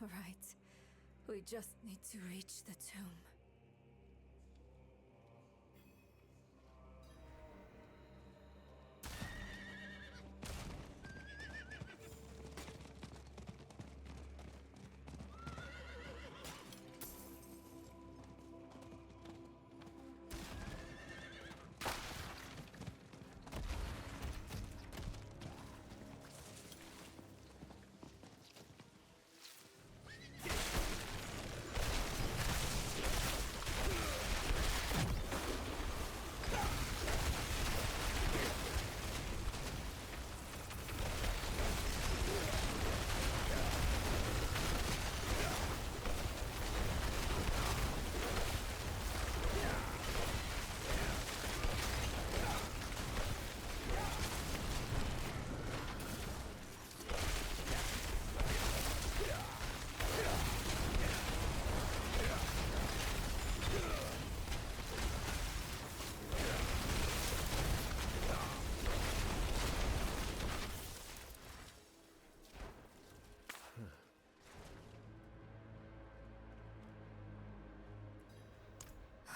Right. We just need to reach the tomb.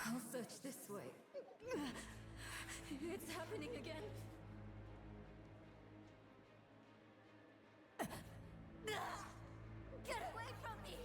I'll search this way. It's happening again. Get away from me!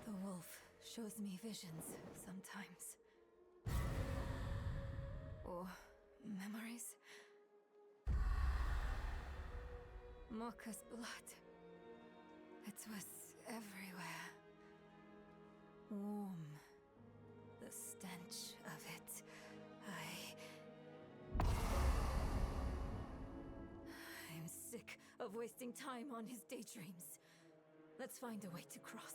The wolf shows me visions sometimes. Or memories. Mocha's blood. It was everywhere. Warm. The stench of it. I'm sick of wasting time on his daydreams. Let's find a way to cross.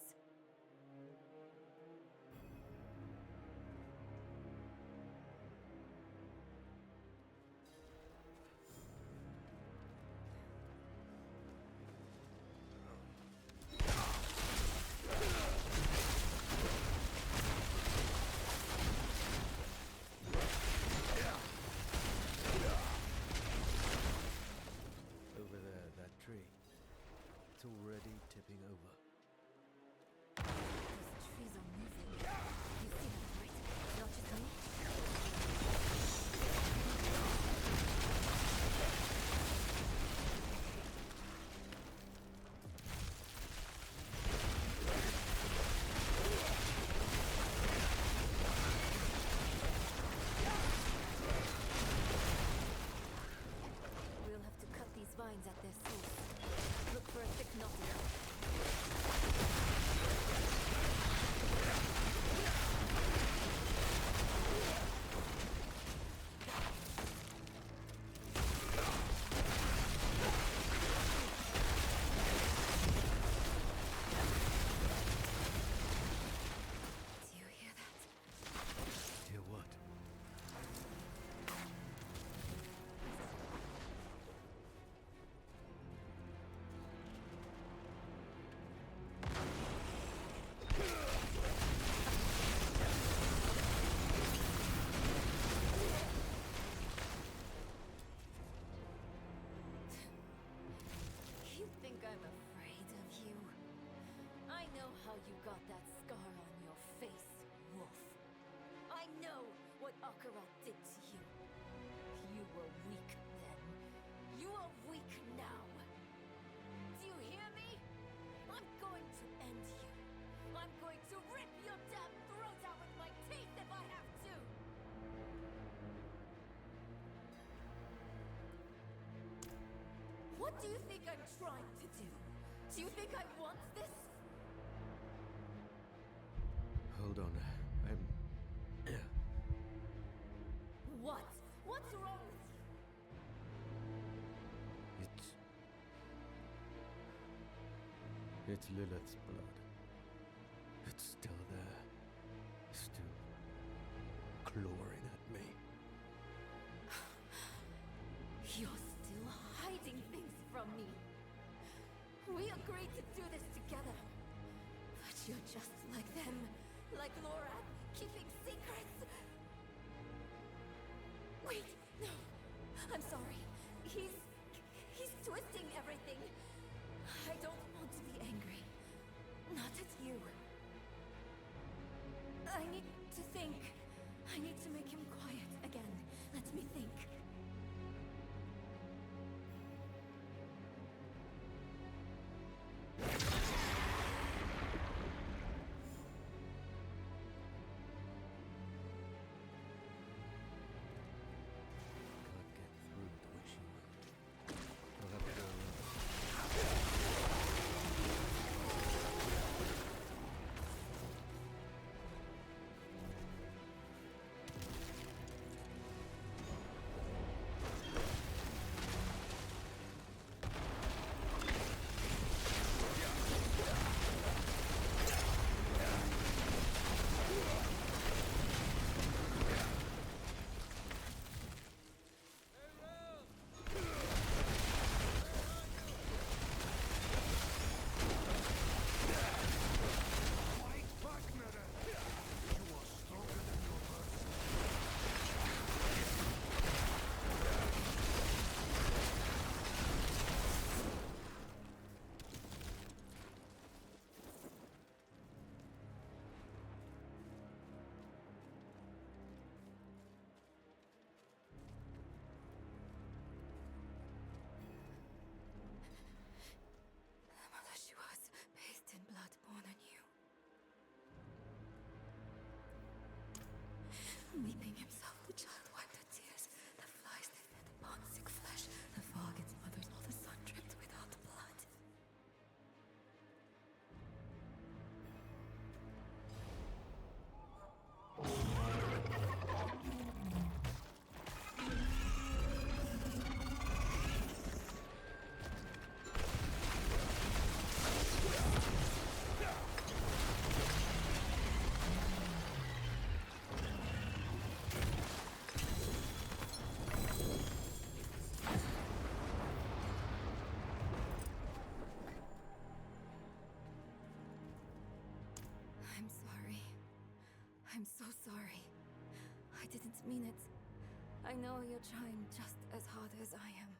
Over there, that tree. It's already tipping over. Those trees are moving. You see them, right? Not just me? We'll have to cut these vines at their source. Look for a thick knot. Do you hear that? Hear what? You think I'm afraid of you? I know how you got that scar on your face, wolf. I know what Akarat did to you. You were weak then. You are weak now. Do you hear me? I'm going to end you. I'm going to rip your damn throat out with my teeth if I have to! What do you think I'm trying to do? Do you think I want this? Hold on. I'm... What? What's wrong with you? It's Lilith's blood. It's still there. Still clawing at me. You're still hiding things from me. We agreed to do this together. But you're just like them. Like Laura, keeping secrets. Wait, no. I'm sorry. He's twisting everything. I don't want to be angry. Not at you. I need to think. I need to make him quiet again. Let me think. Can't get through the way she will. I'll have to go around. Mother, she was bathed in blood born anew. Weeping himself, the child wiped her tears. The flies they fed upon sick flesh. The fog its mother's all the sun dripped without blood. I'm sorry. I'm so sorry. I didn't mean it. I know you're trying just as hard as I am.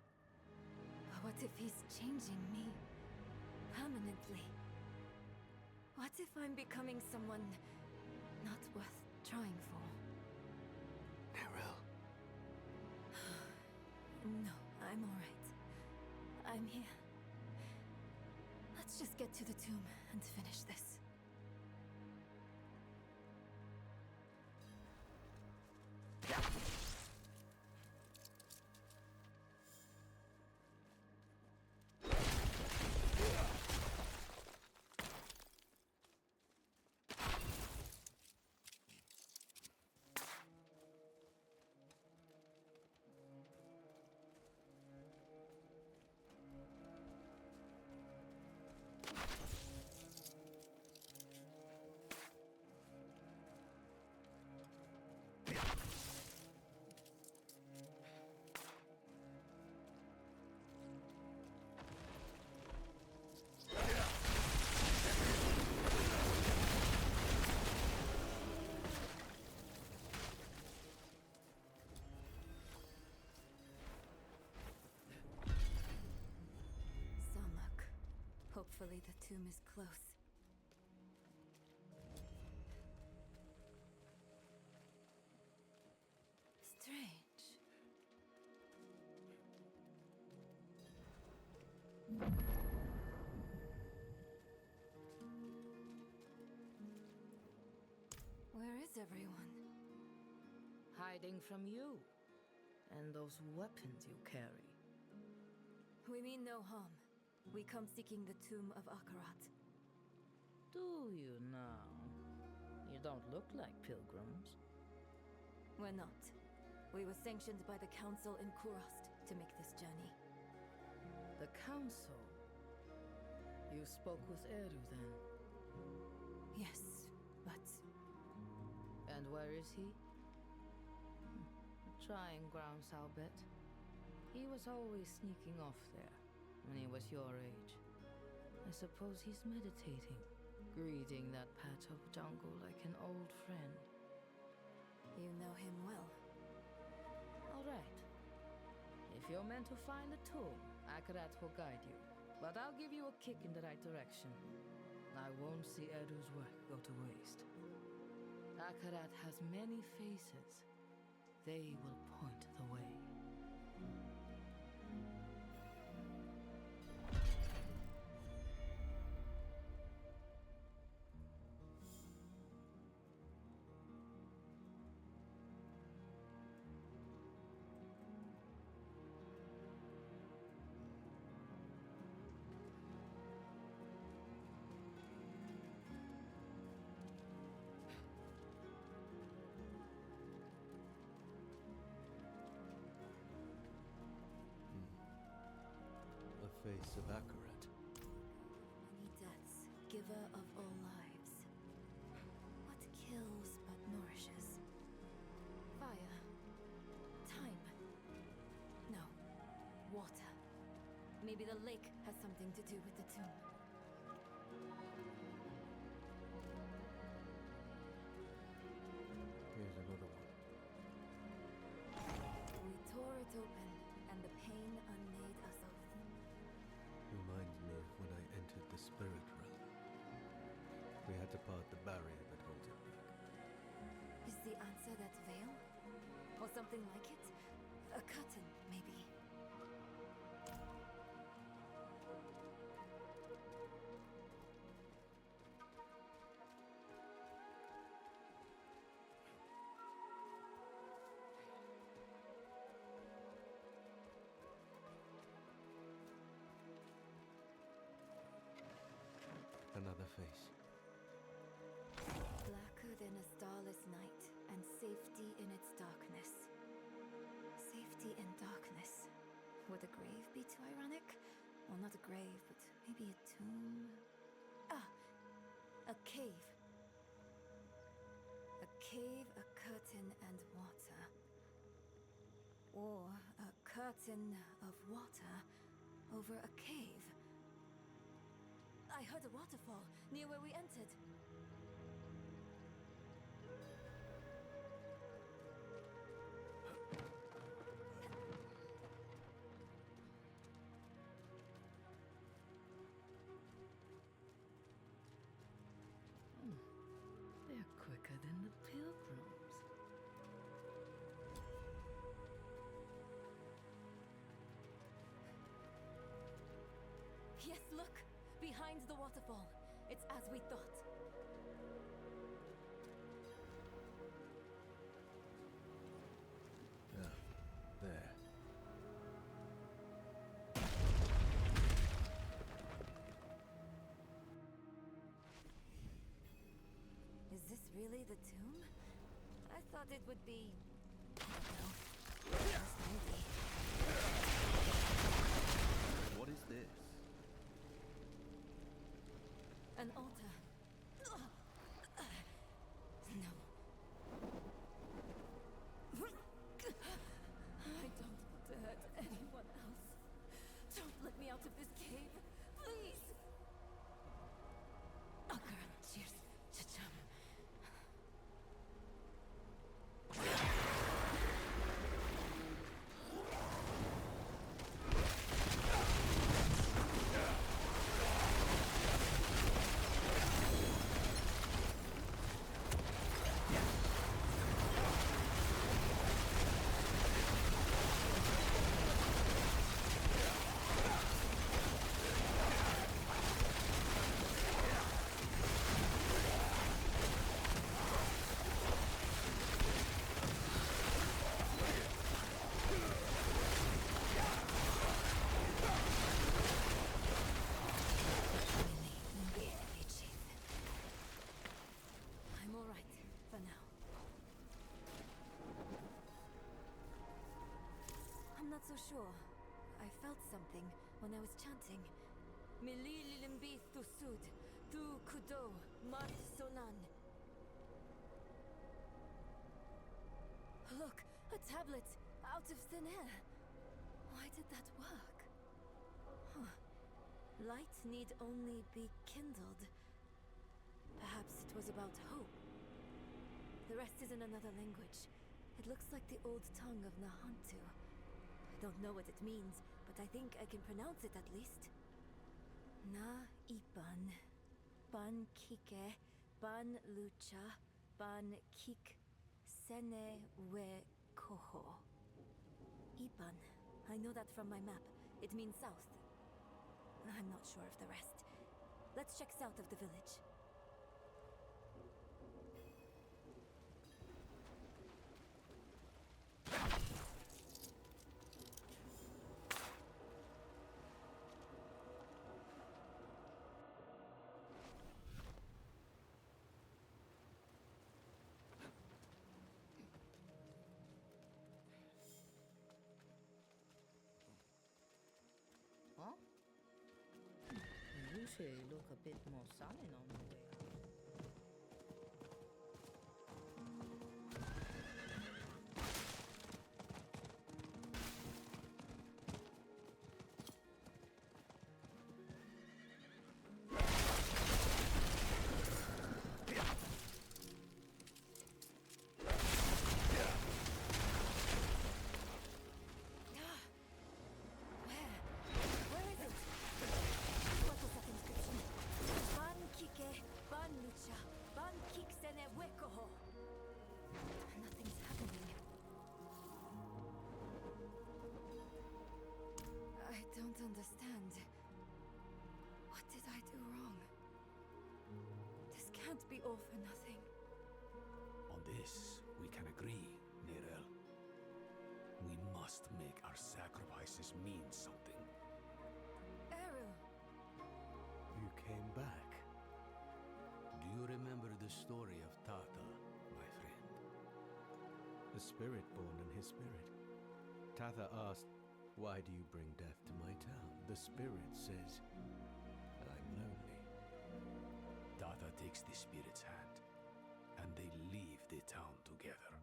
But what if he's changing me? Permanently? What if I'm becoming someone not worth trying for? Narelle. No, I'm alright. I'm here. Let's just get to the tomb and finish this. Hopefully the tomb is close. Strange. Where is everyone? Hiding from you. And those weapons you carry. We mean no harm. We come seeking the tomb of Akarat. Do you now? You You don't look like pilgrims. We're not. We were sanctioned by the council in Kurost to make this journey. The council? You spoke with Eru then? Yes, but... And where is he? Trying grounds, I'll bet. He was always sneaking off there when he was your age. I suppose he's meditating, greeting that patch of jungle like an old friend. You know him well. All right. If you're meant to find the tomb, Akarat will guide you. But I'll give you a kick in the right direction. I won't see Eru's work go to waste. Akarat has many faces. They will point the way. The face of Akarat. Many deaths, giver of all lives. What kills but nourishes? Fire. Time. No. Water. Maybe the lake has something to do with the tomb. Here's another one. We tore it open, and the pain unmade us oath. Reminds me of when I entered the spirit realm. We had to part the barrier that holds it back. Is the answer that veil? Or something like it? A curtain, maybe. Another face. Blacker than a starless night, and safety in its darkness. Safety in darkness. Would a grave be too ironic? Well, not a grave, but maybe a tomb. Ah! A cave. A cave, a curtain, and water. Or a curtain of water over a cave. I heard a waterfall near where we entered. They're quicker than the pilgrims. Yes, look! Behind the waterfall. It's as we thought. Ah, there. Is this really the tomb? I thought it would be... I don't know. Just maybe. What is this? An altar. No. I don't want to hurt anyone else. Don't let me out of this cave, please. Akara, cheers. Cha-cham. sure. I felt something when I was chanting. Milililimbi thusud, thu kudo, mat solan. Look, a tablet out of thin air. Why did that work? Huh. Light need only be kindled. Perhaps it was about hope. The rest is in another language. It looks like the old tongue of Nahantu. I don't know what it means, but I think I can pronounce it at least. Na ipan, ban kike, ban lucha, ban kik, sene we koho. Ipan. I know that from my map. It means south. I'm not sure of the rest. Let's check south of the village. Huh? You usually look a bit more sullen on the way out. Where is it? What was that inscription? Ban kike, ban lucha, ban kik sene wekoho. Nothing's happening. I don't understand. What did I do wrong? This can't be all for nothing. On this, we can agree, Nirel. We must make our sacrifices mean something. Eru! You came back. Do you remember the story of Tata, my friend? The spirit born in his spirit. Tatha asked, "Why do you bring death to my town?" The spirit says, "I'm lonely." Tata takes the spirit's hand, and they leave the town together.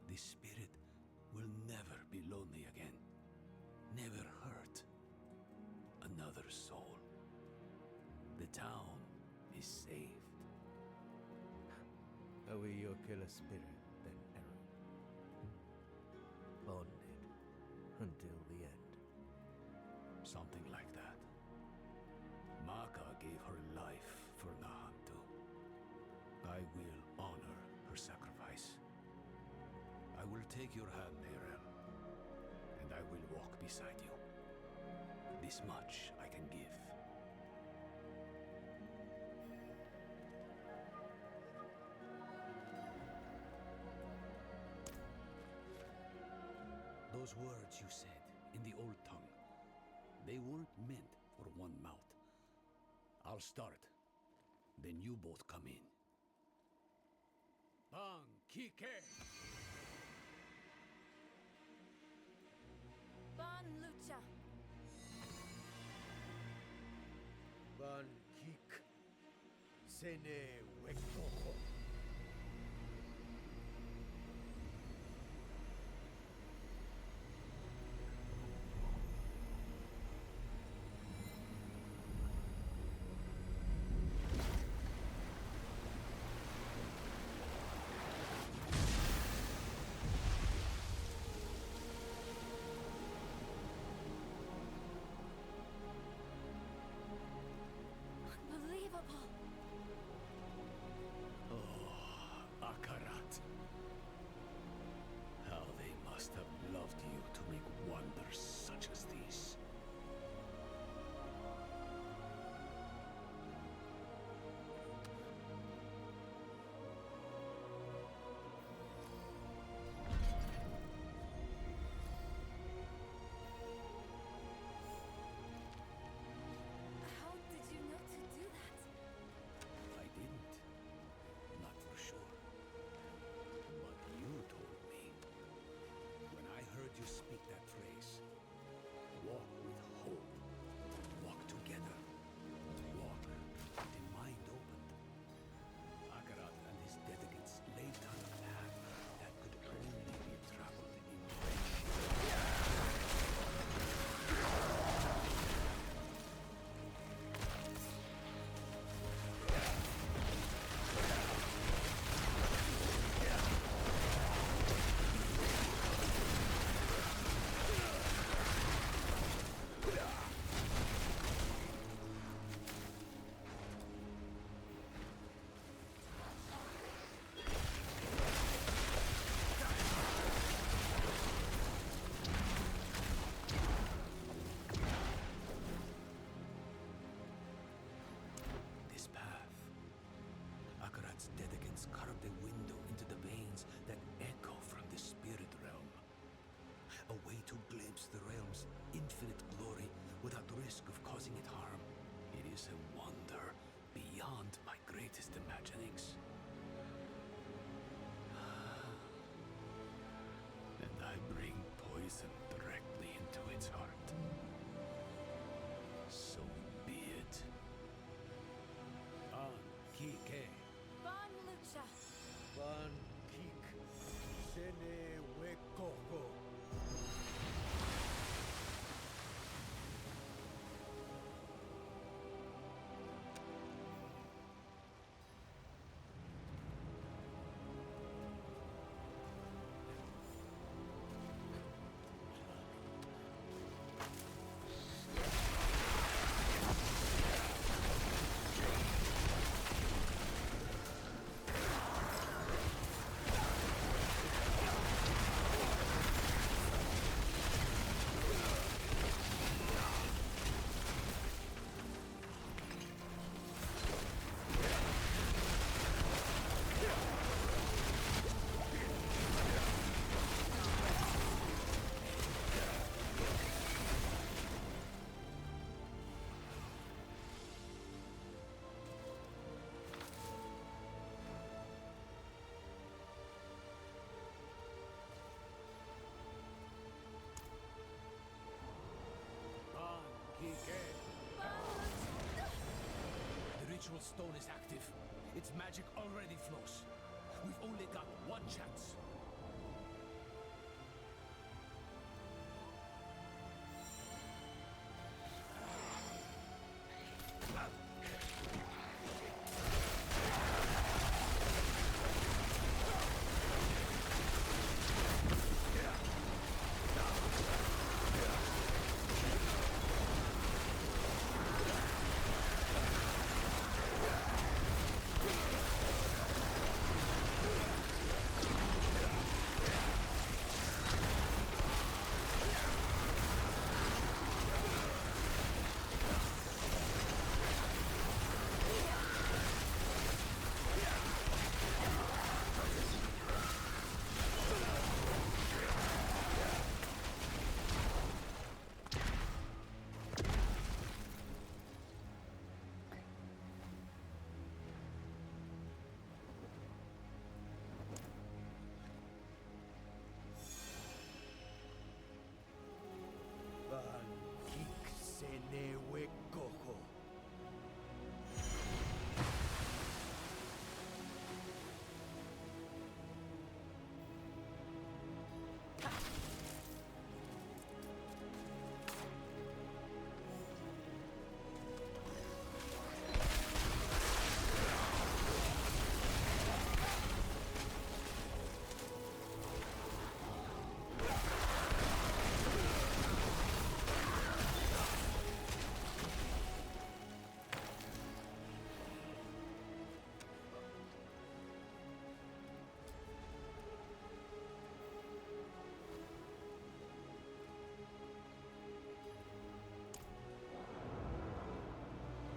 The spirit will never be lonely again. Never hurt another soul. The town is saved. Are we your killer spirit, then, Eru? Bonded until the end. Something like that. Maka gave her life for Nahantu. I will honor her sacrifice. I will take your hand, Nirel, and I will walk beside you. This much I can give. Those words you said in the old tongue, they weren't meant for one mouth. I'll start, then you both come in. Bang Kike! Ban lucha! Ban kik sene wekoho. Unbelievable! its dedicants carved a window into the veins that echo from the spirit realm. A way to glimpse the realm's infinite glory without risk of causing it harm. It is a wonder beyond my greatest imaginings. And I bring poison directly into its heart. So be it. Kike. Bon Lucha. Van Kik Sene Wekoko. The ritual stone is active. Its magic already flows. We've only got one chance. Van Kik Sene Wekoko.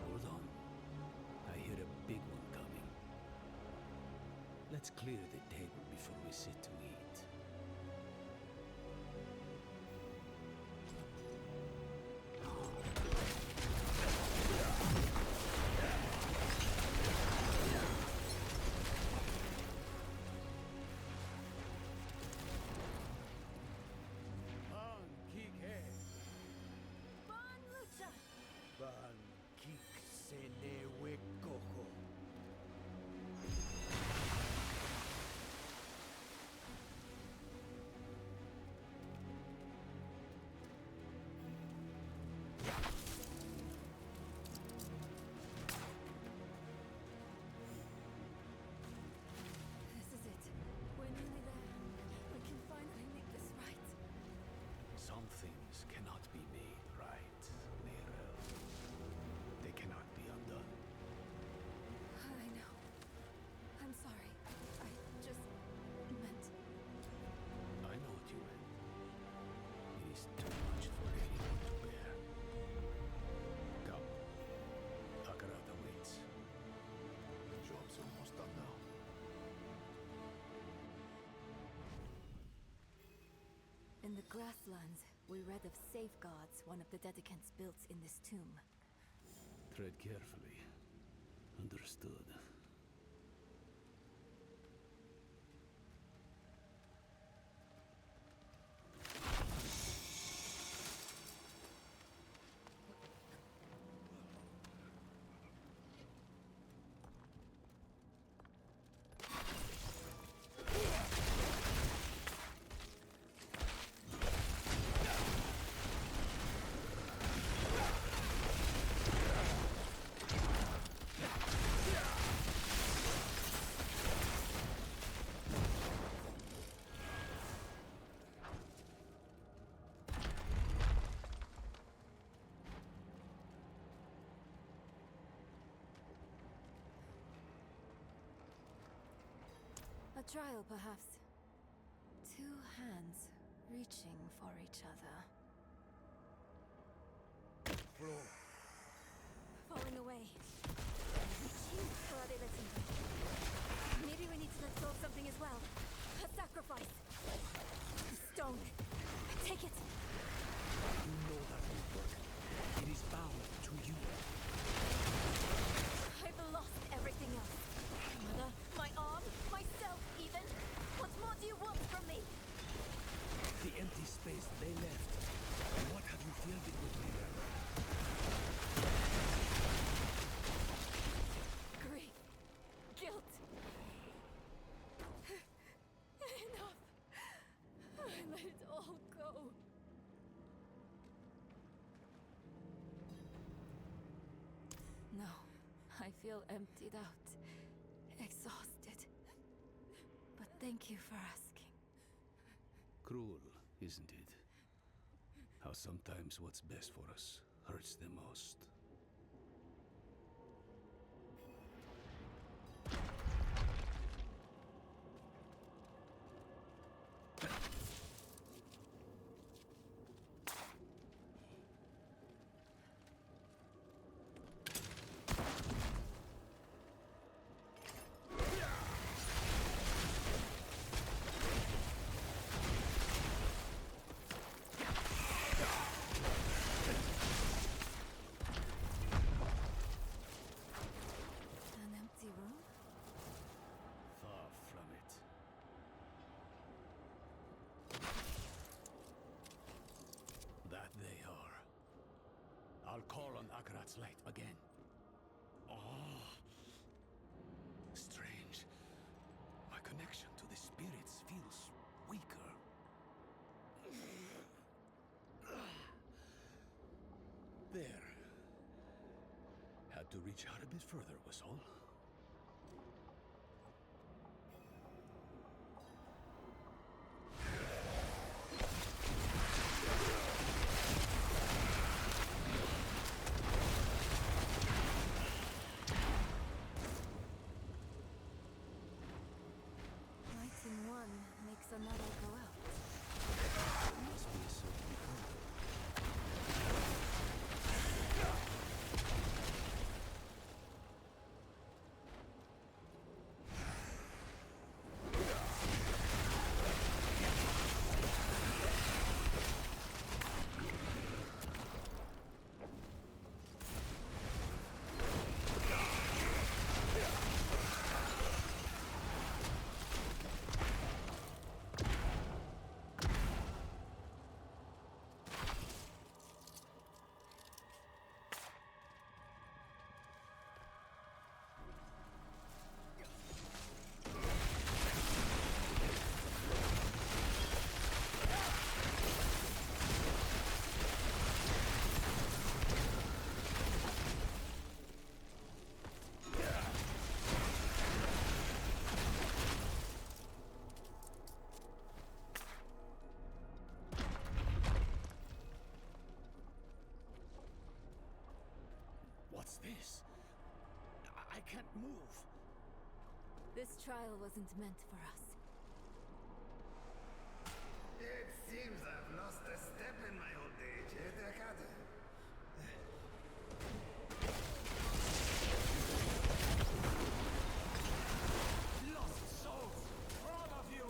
Hold on. I hear a big one coming. Let's clear the table before we sit to eat. Van Kik Bon Lucha. Van Kik Sene Wekoko. In the grasslands, we read of safeguards one of the dedicants built in this tomb. Tread carefully. Understood. A trial, perhaps. Two hands reaching for each other. Falling away. Jeez, how are they letting go? Maybe we need to let go of something as well. A sacrifice. The stone. Take it. You know that will work. It is bound to you. I've lost everything else. My mother, my arm, myself even. What more do you want from me? The empty space they left. What have you filled it with later? Grief. Guilt. Enough. I let it all go. No, I feel emptied out. Exhausted. But thank you for asking. Cruel, isn't it? How sometimes what's best for us hurts the most. An empty room? Far from it. That they are. I'll call on Akarat's light again. Oh. Strange. My connection to the spirits feels weaker. There. Had to reach out a bit further, was all. Light in one makes another go out. Must be a certain order. What's this? I can't move. This trial wasn't meant for us. It seems I've lost a step in my old age, Dekade. Lost souls! All of you!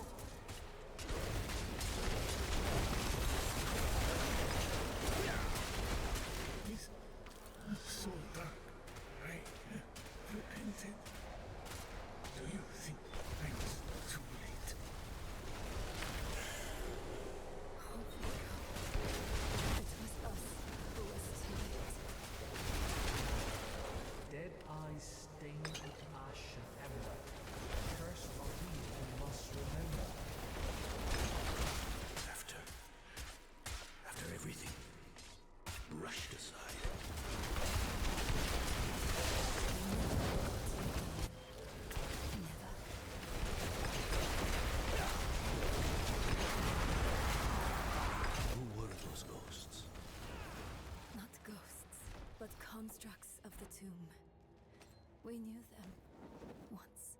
constructs of the tomb. We knew them once.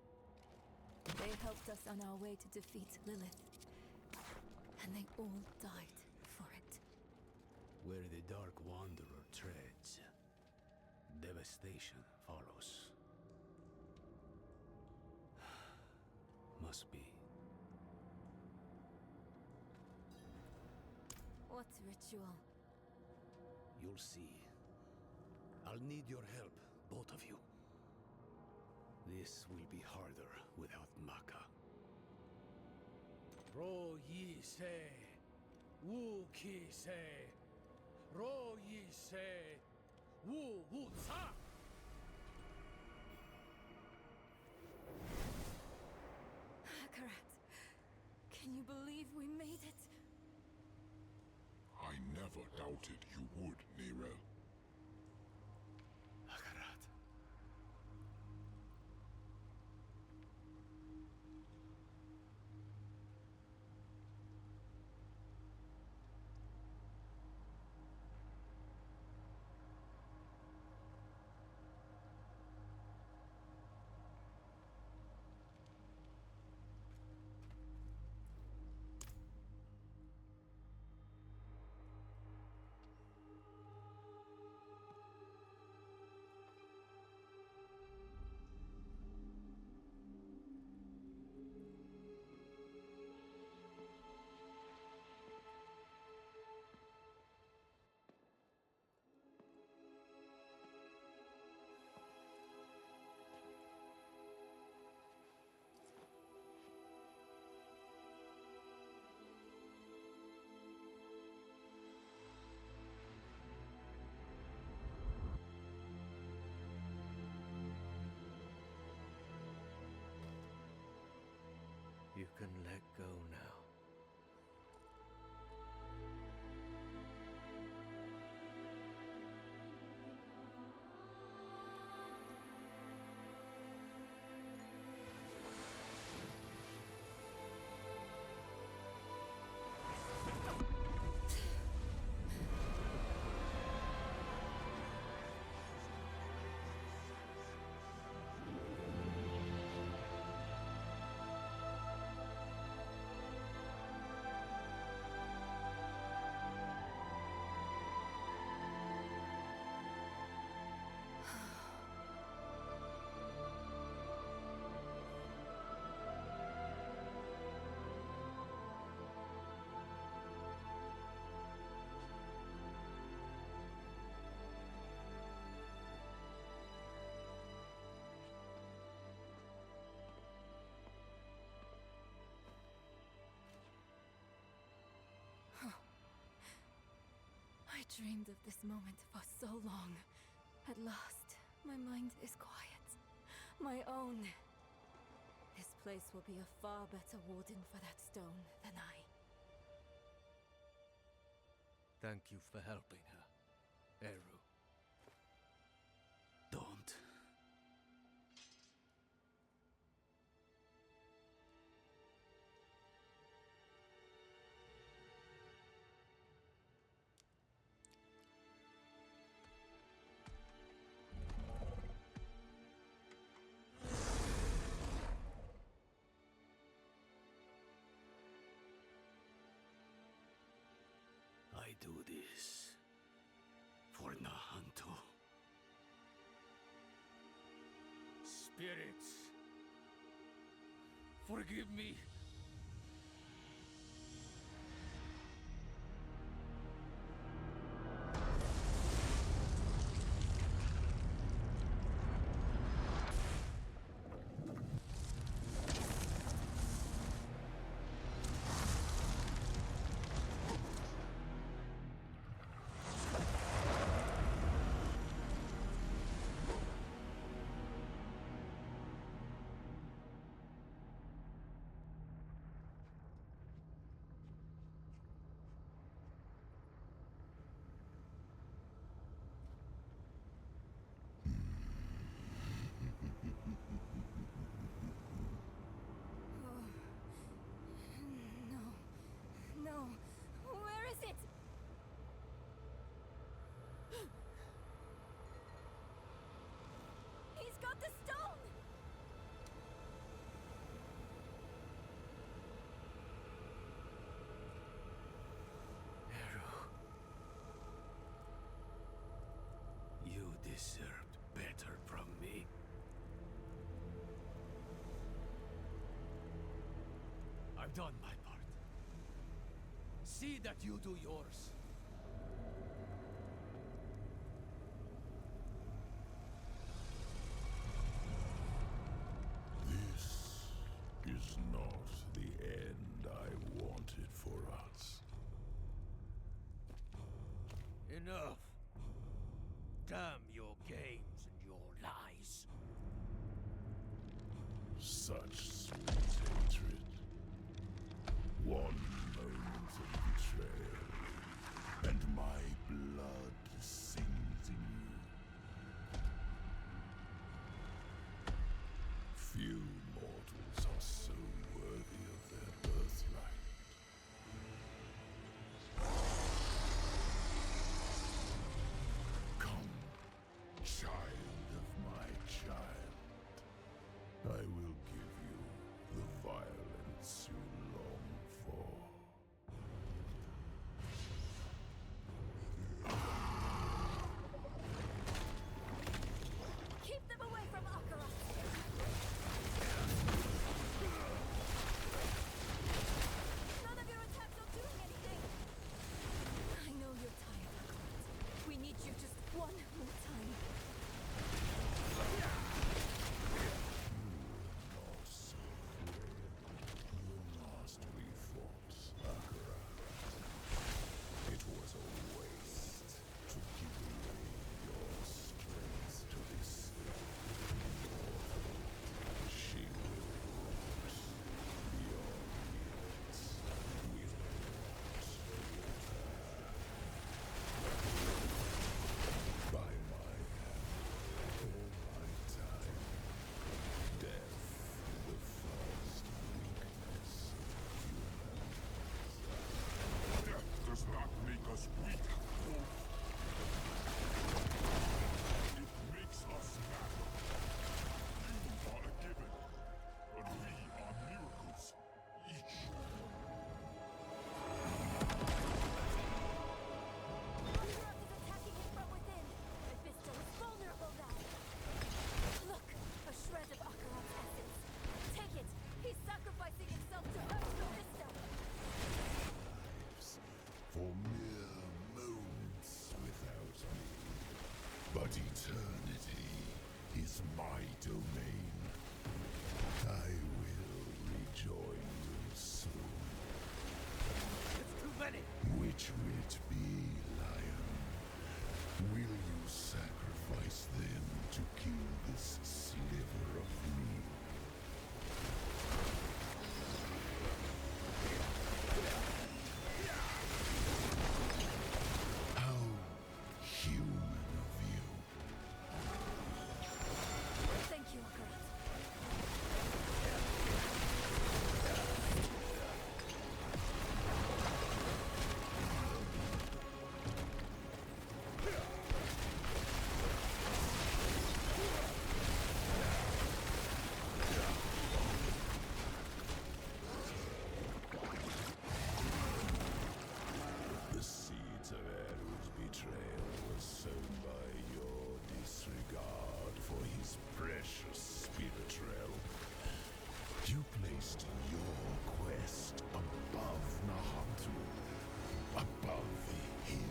They helped us on our way to defeat Lilith. And they all died for it. Where the Dark Wanderer treads, devastation follows. Must be. What ritual? You'll see. I'll need your help, both of you. This will be harder without Maka. Ro yi se, wu ki se, ro yi se, wu wu sa. Akarat, can you believe we made it? I never doubted you would, Nirel. Akarat. You can let go now. I dreamed of this moment for so long. At last, my mind is quiet. My own. This place will be a far better warden for that stone than I. Thank you for helping her, Eru. Don't. I do this for Nahantu. Spirits, forgive me. done my part. See that you do yours. This is not the end I wanted for us. Enough. Damn your games and your lies. Such sweet hatred. One moment of betrayal, and my blood sings in you. Few mortals are so worthy of their birthright. Come, child of my child. I will give you the violence you long for. Keep them away from Akarat! None of your attacks are doing anything! I know you're tired, Akarat. We need you just one more time. Not so frail. The last we fought, Akara. It was a waste to give away your strength to this mortal. She will rot beyond years. We will rot with her. By my hand, all my time. Death, the first weakness of humans. Death does not make us weak, Wolf. It makes us matter. You are a given, but we are miracles, each. Akarat is attacking him from within. Mephisto is vulnerable now. Look, a shred of Akarat's essence. Take it. He's sacrificing himself to hurt Mephisto. Lives for mere moments without me. But eternity is my domain. I will rejoin you soon. It's too many! Which will it be, Lion? Will you sacrifice them to kill this sliver of me? How human of you. Thank you, Akarat. The seeds of Eru's betrayal were sown by your disregard for his precious spirit realm. You placed your quest above Nahantu, above him.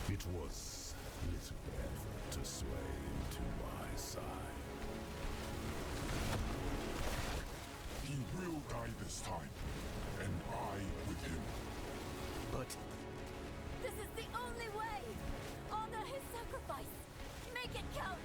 It was little effort to sway him to my side. He will die this time, and I with him. But This is the only way! Honor his sacrifice! Make it count!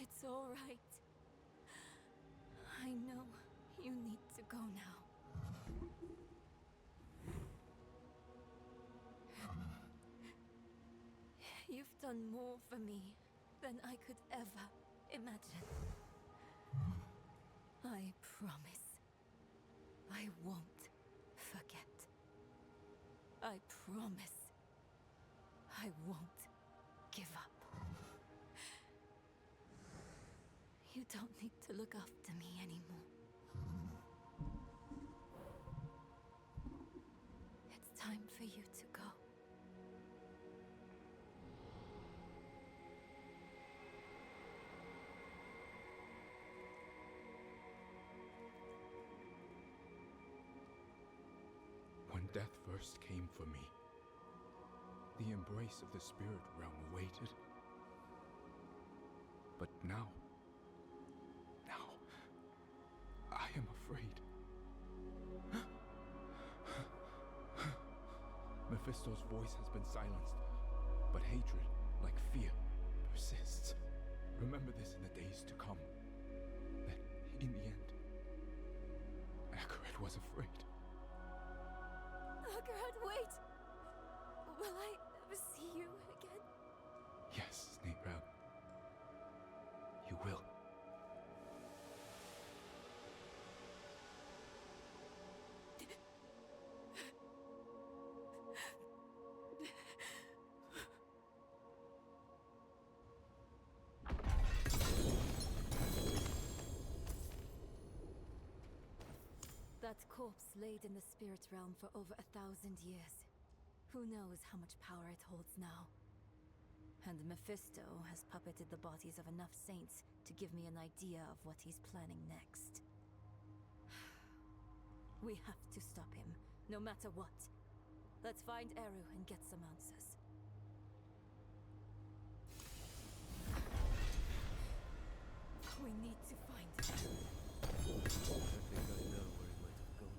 It's all right. I know you need to go now. You've done more for me than I could ever imagine. I promise. I won't forget. I promise. I won't give up. You don't need to look after me anymore. It's time for you to go. When death first came for me, the embrace of the spirit realm awaited. But now, I am afraid. Mephisto's voice has been silenced, but hatred, like fear, persists. Remember this in the days to come, that in the end, Akarat was afraid. Akarat, wait! Will I ever see you again? Yes, Snake Rab. You will. That corpse laid in the spirit realm for over 1,000 years. Who knows how much power it holds now? And Mephisto has puppeted the bodies of enough saints to give me an idea of what he's planning next. We have to stop him, no matter what. Let's find Eru and get some answers. We need to find him. I think I know where he might have gone.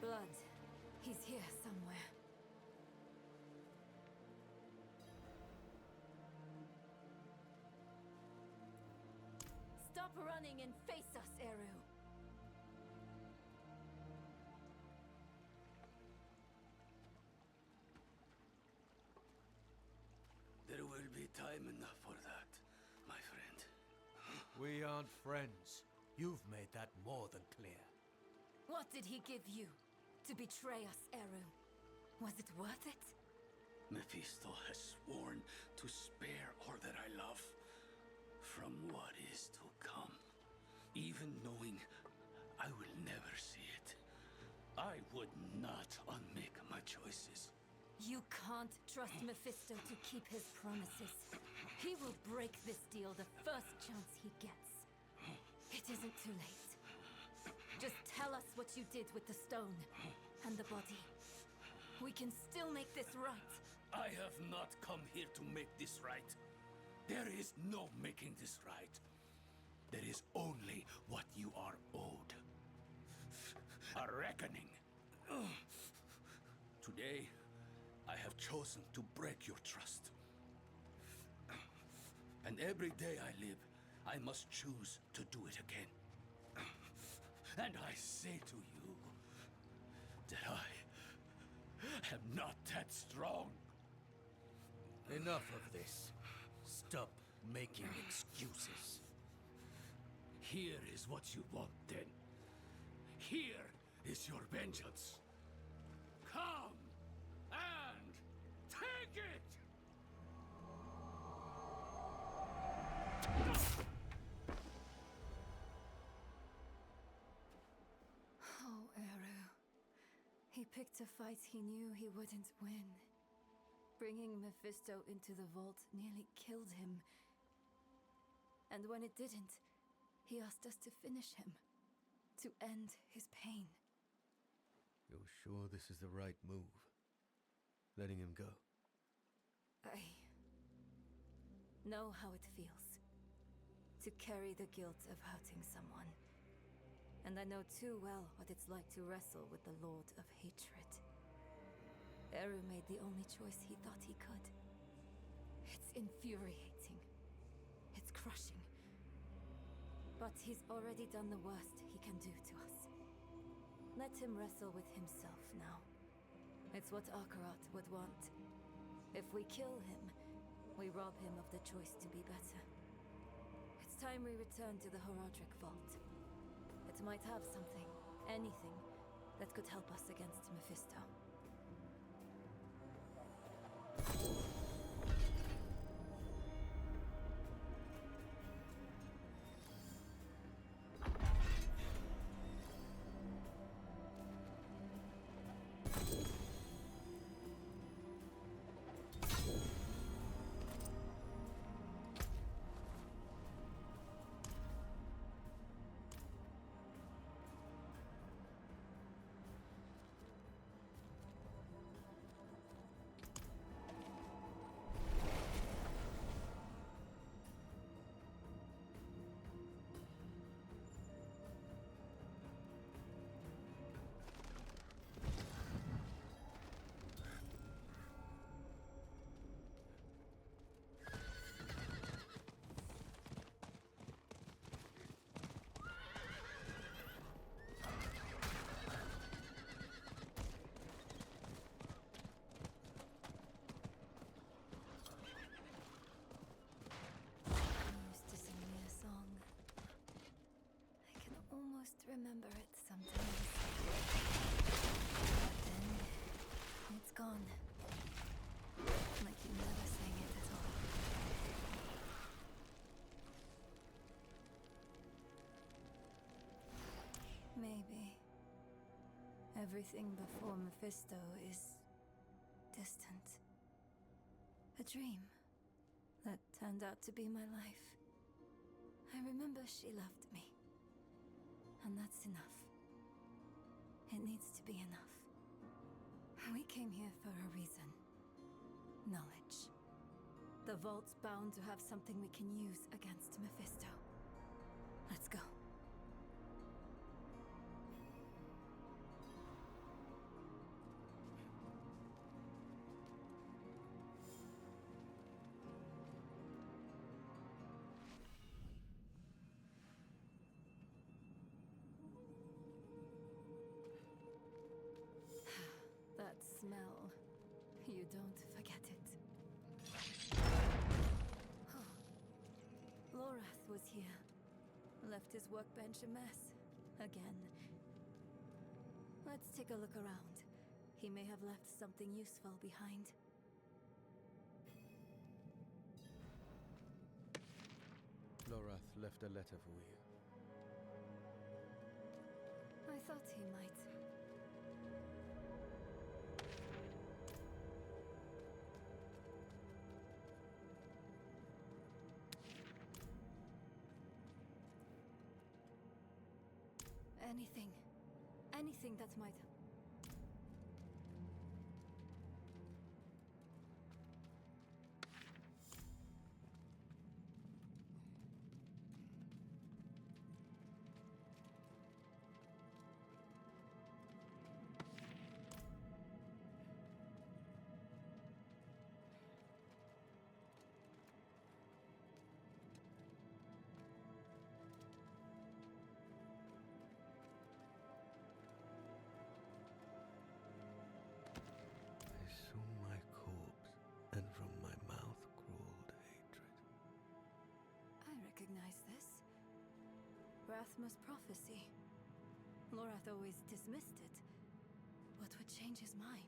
Blood. He's here somewhere. Stop running and face us, Eru. There will be time enough for that, my friend. We aren't friends. You've made that more than clear. What did he give you to betray us, Eru? Was it worth it? Mephisto has sworn to spare all that I love from what is to come, even knowing I will never see it. I would not unmake my choices. You can't trust Mephisto to keep his promises. He will break this deal the first chance he gets. It isn't too late. Just tell us what you did with the stone and the body. We can still make this right. I have not come here to make this right. There is no making this right. There is only what you are owed. A reckoning. Today, I have chosen to break your trust. And every day I live, I must choose to do it again. And I say to you that I am not that strong. Enough of this. Stop making excuses. Here is what you want, then. Here is your vengeance. Come and take it! He picked a fight he knew he wouldn't win. Bringing Mephisto into the vault nearly killed him. And when it didn't, he asked us to finish him. To end his pain. You're sure this is the right move? Letting him go? I know how it feels. To carry the guilt of hurting someone. And I know too well what it's like to wrestle with the Lord of Hatred. Eru made the only choice he thought he could. It's infuriating. It's crushing. But he's already done the worst he can do to us. Let him wrestle with himself now. It's what Akarat would want. If we kill him, we rob him of the choice to be better. It's time we return to the Horadric Vault. It might have something, anything, that could help us against Mephisto. Remember it sometimes. But then, it's gone. Like you never sang it at all. Maybe. Everything before Mephisto is distant. A dream that turned out to be my life. I remember she loved me. And that's enough. It needs to be enough. We came here for a reason. Knowledge. The Vault's bound to have something we can use against Mephisto. Let's go. That smell. You don't forget it. Lorath was here. Left his workbench a mess. Again. Let's take a look around. He may have left something useful behind. Lorath left a letter for you. I thought he might. Anything that might... And from my mouth crawled hatred. I recognize this. Rathma's prophecy. Lorath always dismissed it. What would change his mind?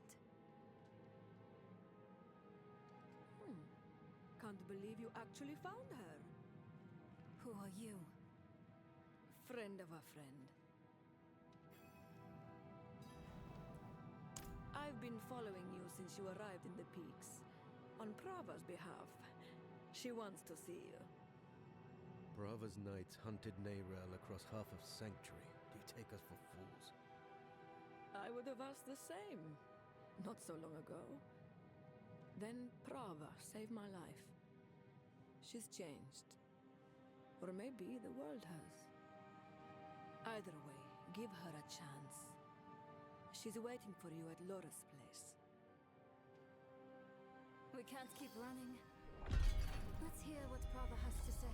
Can't believe you actually found her. Who are you? Friend of a friend. I've been following you since you arrived in the peaks. On Prava's behalf. She wants to see you. Brava's knights hunted Neyrel across half of Sanctuary. Do you take us for fools? I would have asked the same. Not so long ago. Then Prava saved my life. She's changed. Or maybe the world has. Either way, give her a chance. She's waiting for you at Laura's place. We can't keep running. Let's hear what Prava has to say.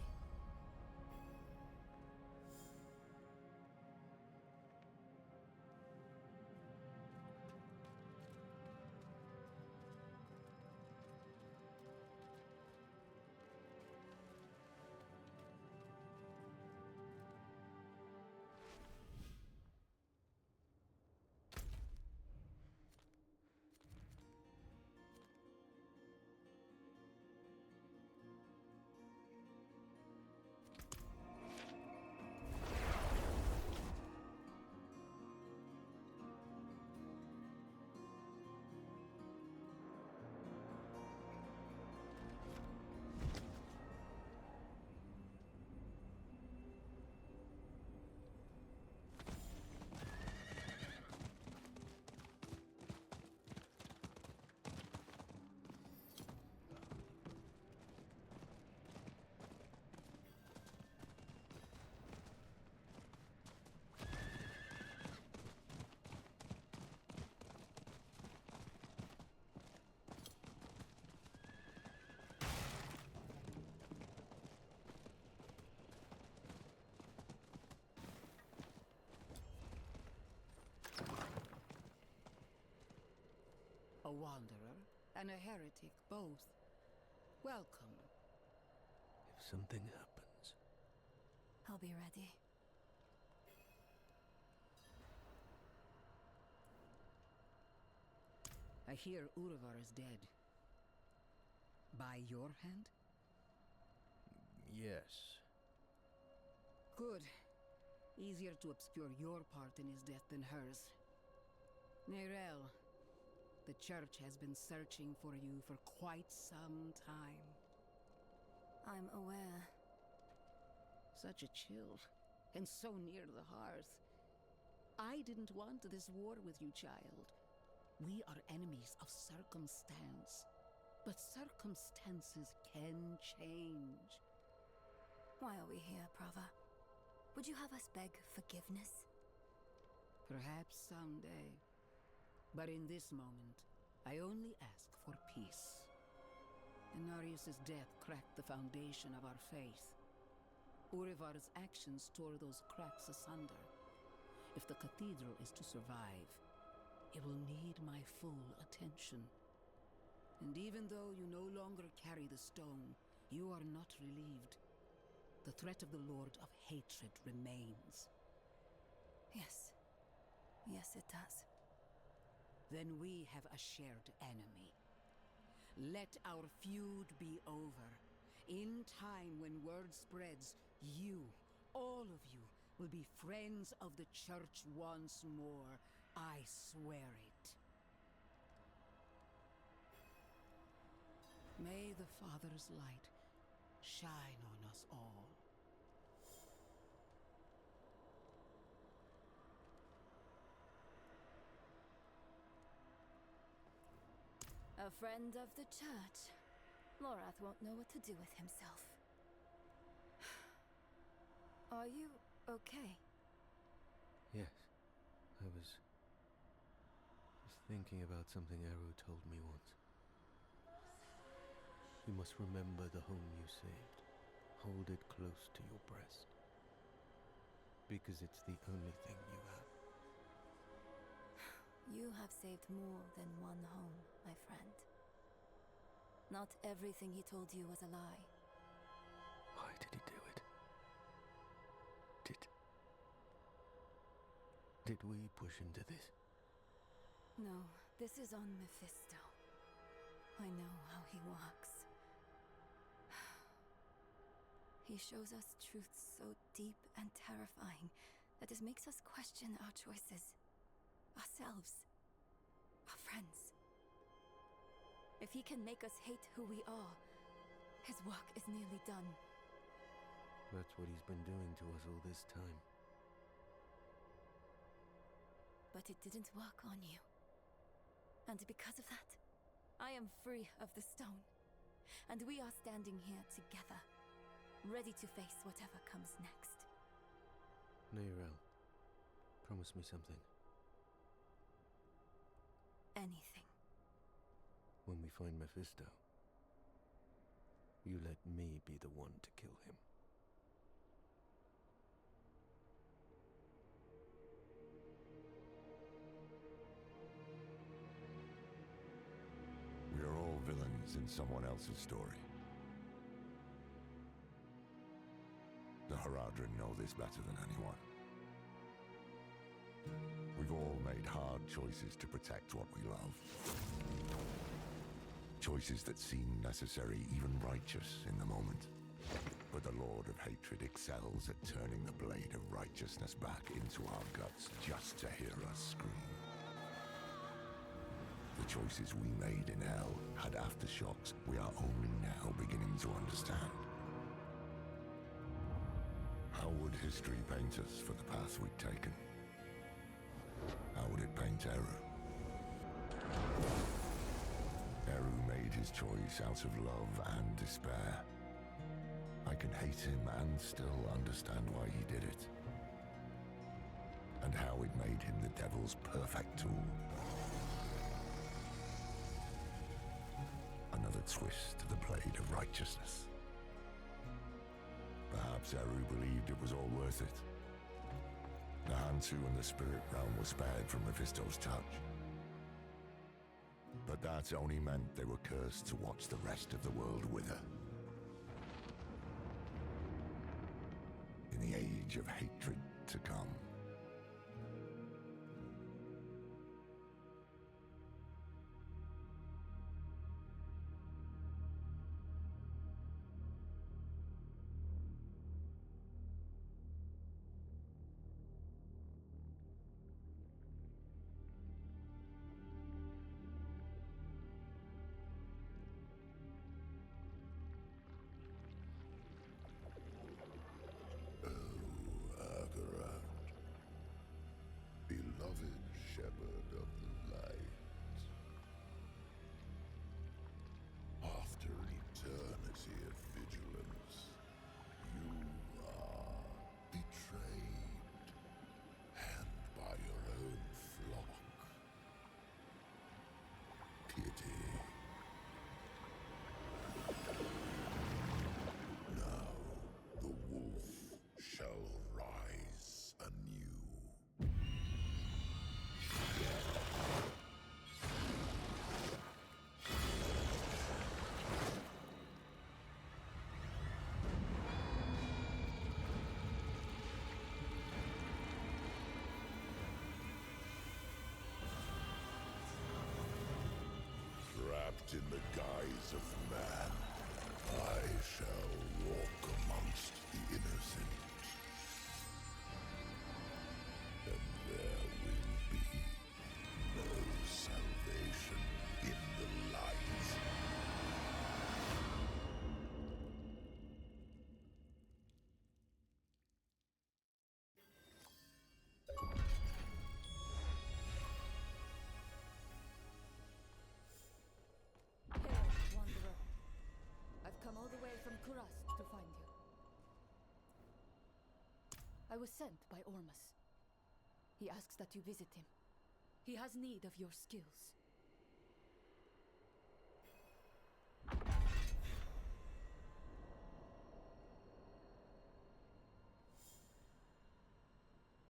A wanderer and a heretic, both. Welcome. If something happens... I'll be ready. I hear Urivar is dead. By your hand? Yes. Good. Easier to obscure your part in his death than hers. Neyrel, the church has been searching for you for quite some time. I'm aware. Such a chill, and so near the hearth. I didn't want this war with you, child. We are enemies of circumstance. But circumstances can change. Why are we here, Prava? Would you have us beg forgiveness? Perhaps someday. But in this moment, I only ask for peace. Inarius' death cracked the foundation of our faith. Urivar's actions tore those cracks asunder. If the cathedral is to survive, it will need my full attention. And even though you no longer carry the stone, you are not relieved. The threat of the Lord of Hatred remains. Yes. Yes, it does. Then we have a shared enemy. Let our feud be over. In time, when word spreads, you, all of you, will be friends of the Church once more. I swear it. May the Father's light shine on us all. A friend of the church. Lorath won't know what to do with himself. Are you okay? Yes. I was thinking about something Eru told me once. You must remember the home you saved. Hold it close to your breast. Because it's the only thing you have. You have saved more than one home, my friend. Not everything he told you was a lie. Why did he do it? Did we push him to this? No, this is on Mephisto. I know how he walks. He shows us truths so deep and terrifying that it makes us question our choices. Ourselves. Our friends. If he can make us hate who we are, his work is nearly done. That's what he's been doing to us all this time. But it didn't work on you. And because of that, I am free of the stone. And we are standing here together, ready to face whatever comes next. Neyrel, promise me something. Anything. When we find Mephisto, you let me be the one to kill him. We are all villains in someone else's story. The Haradrim know this better than anyone. We've all made hard choices to protect what we love. Choices that seem necessary, even righteous in the moment. But the Lord of Hatred excels at turning the blade of righteousness back into our guts just to hear us scream. The choices we made in hell had aftershocks we are only now beginning to understand. How would history paint us for the path we'd taken? How would it paint Eru? Eru made his choice out of love and despair. I can hate him and still understand why he did it. And how it made him the devil's perfect tool. Another twist to the blade of righteousness. Perhaps Eru believed it was all worth it. The Hantu and the spirit realm were spared from Mephisto's touch. But that only meant they were cursed to watch the rest of the world wither. In the age of hatred to come. Beloved shepherd of the light, after eternity of vigilance, you are betrayed, and by your own flock. Pity. Now the wolf shall rise anew. Trapped in the guise of man, I shall walk amongst the innocent. And there will be no salvation in the light. Hail, wanderer. I've come all the way from Kurast to find you. I was sent by Ormus. He asks that you visit him. He has need of your skills.